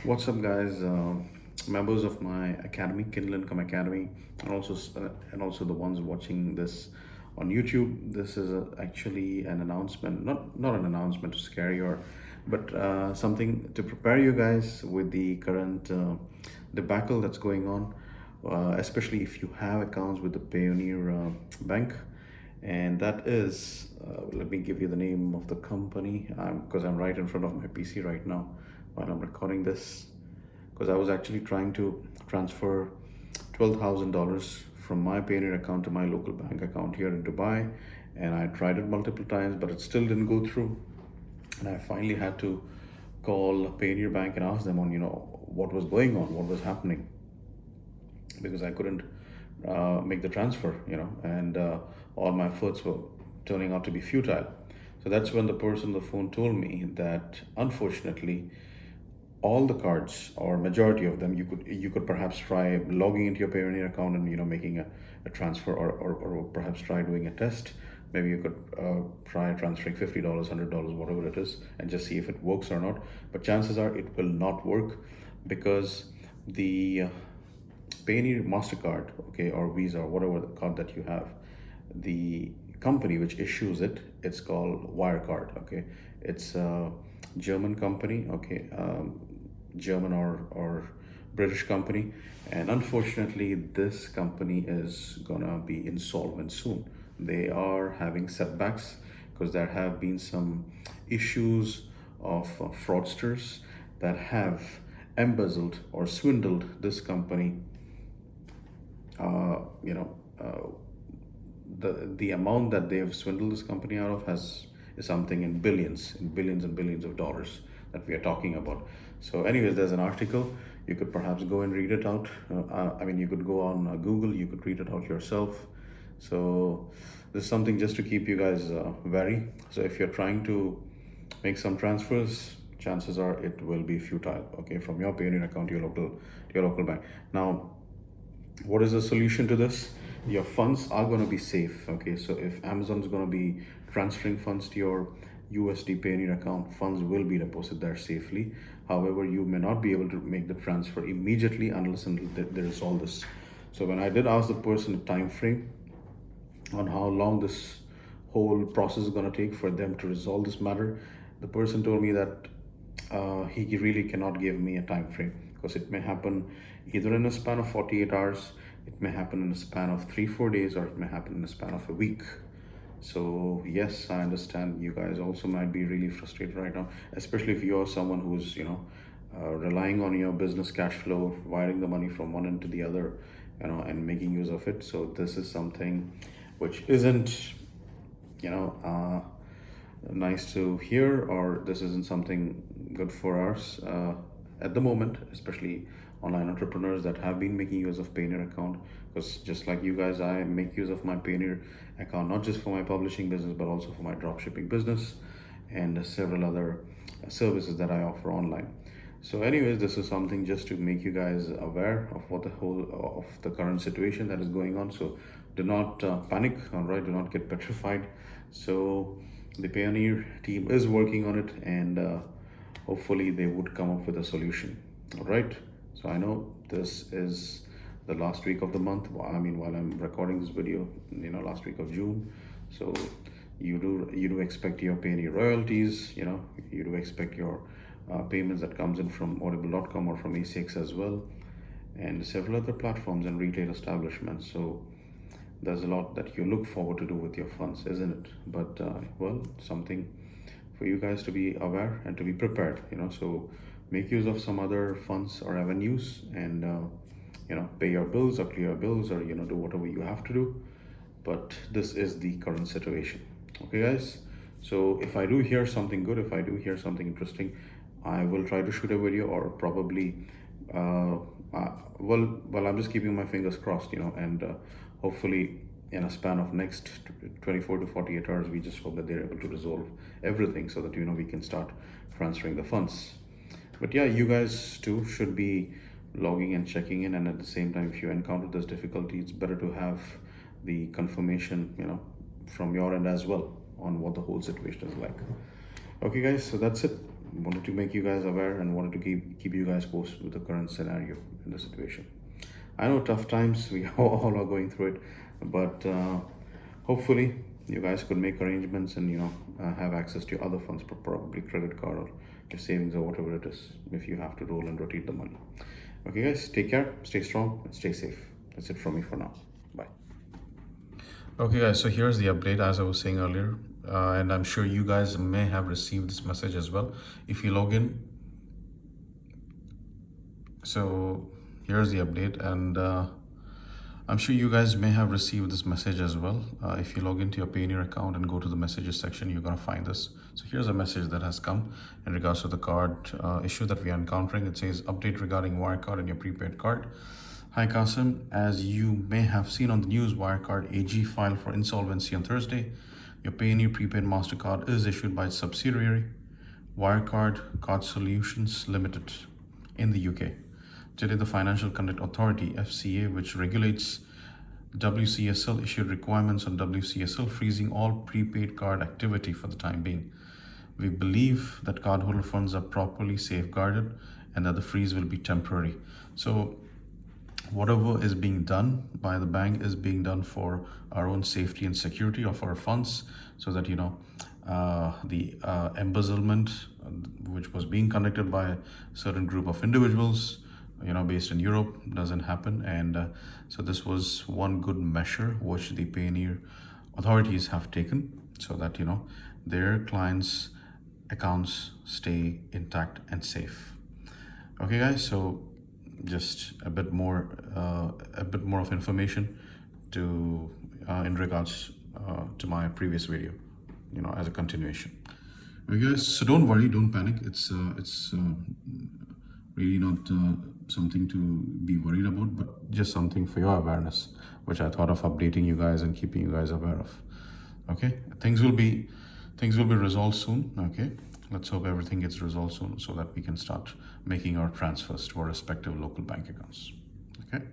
What's up, guys? Members of my academy, Kindle Income Academy, and also the ones watching this on YouTube. This is actually an announcement, not an announcement to scare you, but something to prepare you guys with the current debacle that's going on. Especially if you have accounts with the Payoneer bank, and that is, let me give you the name of the company because I'm right in front of my PC right now while I'm recording this, because I was actually trying to transfer $12,000 from my Payoneer account to my local bank account here in Dubai, and I tried it multiple times, but it still didn't go through. And I finally had to call Payoneer Bank and ask them on, what was going on, what was happening, because I couldn't make the transfer, and all my efforts were turning out to be futile. So that's when the person on the phone told me that unfortunately, all the cards or majority of them, you could perhaps try logging into your Payoneer account and making a transfer, or perhaps try doing a test. Maybe you could try transferring $50, $100, whatever it is, and just see if it works or not. But chances are it will not work, because the Payoneer Mastercard, okay, or Visa, or whatever the card that you have, the company which issues it, it's called Wirecard. Okay, it's a German company. Okay, German or British company, and unfortunately, this company is gonna be insolvent soon. They are having setbacks because there have been some issues of fraudsters that have embezzled or swindled this company. uh, you know, uh, the amount that they have swindled this company out of has is something in billions and billions of dollars that we are talking about. So, anyways, there's an article. You could perhaps go and read it out. I mean, you could go on Google. You could read it out yourself. So, this is something just to keep you guys wary. So, if you're trying to make some transfers, chances are it will be futile. Okay, from your Payoneer account to your local bank. Now, what is the solution to this? Your funds are going to be safe. Okay, so if Amazon is going to be transferring funds to your USD Payoneer account, funds will be deposited there safely. However, you may not be able to make the transfer immediately unless and until there is all this. So when I did ask the person a time frame on how long this whole process is going to take for them to resolve this matter, the person told me that he really cannot give me a time frame, because it may happen either in a span of 48 hours, it may happen in a span of 3 4 days, or it may happen in a span of a week. So yes, I understand you guys also might be really frustrated right now, especially if you're someone who's relying on your business cash flow, wiring the money from one end to the other, and making use of it. So this is something which isn't, you know uh, nice to hear, or this isn't something good for us at the moment, especially online entrepreneurs that have been making use of Payoneer account. Because just like you guys, I make use of my Payoneer account not just for my publishing business, but also for my dropshipping business and several other services that I offer online. So, anyways, this is something just to make you guys aware of what the whole of the current situation that is going on. So, do not panic. All right, do not get petrified. So, the Payoneer team is working on it, and hopefully, they would come up with a solution. All right. So, I know this is the last week of the month. I mean, while I'm recording this video, last week of June. So, you do expect your Payoneer royalties. You do expect your payments that comes in from audible.com or from ACX as well, and several other platforms and retail establishments. So there's a lot that you look forward to do with your funds, isn't it? But well, something for you guys to be aware and to be prepared. So make use of some other funds or avenues, and pay your bills or clear your bills, or do whatever you have to do. But this is the current situation. Okay, guys. So if I do hear something good, if I do hear something interesting, I will try to shoot a video, or probably, well, I'm just keeping my fingers crossed, and hopefully in a span of next 24 to 48 hours, we just hope that they're able to resolve everything, so that we can start transferring the funds. But yeah, you guys too should be logging and checking in, and at the same time, if you encounter this difficulty, it's better to have the confirmation, from your end as well, on what the whole situation is like. Okay, guys, so that's it. wanted to make you guys aware and wanted to keep you guys posted with the current scenario in the situation. I know tough times, we all are going through it, but hopefully you guys could make arrangements and have access to your other funds, probably credit card or your savings or whatever it is, if you have to roll and rotate the money. Okay, guys, take care, stay strong, and stay safe. That's it from me for now. Bye. Okay, guys, so here's the update as I was saying earlier, and I'm sure you guys may have received this message as well. If you log in, so here's the update, and I'm sure you guys may have received this message as well. If you log into your Payoneer account and go to the messages section, you're gonna find this. So here's a message that has come in regards to the card issue that we are encountering. It says, update regarding Wirecard and your prepaid card. Hi Qasim, as you may have seen on the news, Wirecard AG filed for insolvency on Thursday. Your Payoneer prepaid MasterCard is issued by its subsidiary, Wirecard Card Solutions Limited in the UK. Today, the Financial Conduct Authority, FCA, which regulates WCSL, issued requirements on WCSL freezing all prepaid card activity for the time being. We believe that cardholder funds are properly safeguarded and that the freeze will be temporary. So whatever is being done by the bank is being done for our own safety and security of our funds, so that the embezzlement which was being conducted by a certain group of individuals based in Europe doesn't happen. And so this was one good measure which the Payoneer authorities have taken, so that their clients' accounts stay intact and safe. Okay, guys, so just a bit more of information to in regards to my previous video, as a continuation. Okay, guys, so don't worry, don't panic. It's really not something to be worried about, but just something for your awareness, which I thought of updating you guys and keeping you guys aware of. Okay, things will be resolved soon. Okay, let's hope everything gets resolved soon, so that we can start making our transfers to our respective local bank accounts. Okay.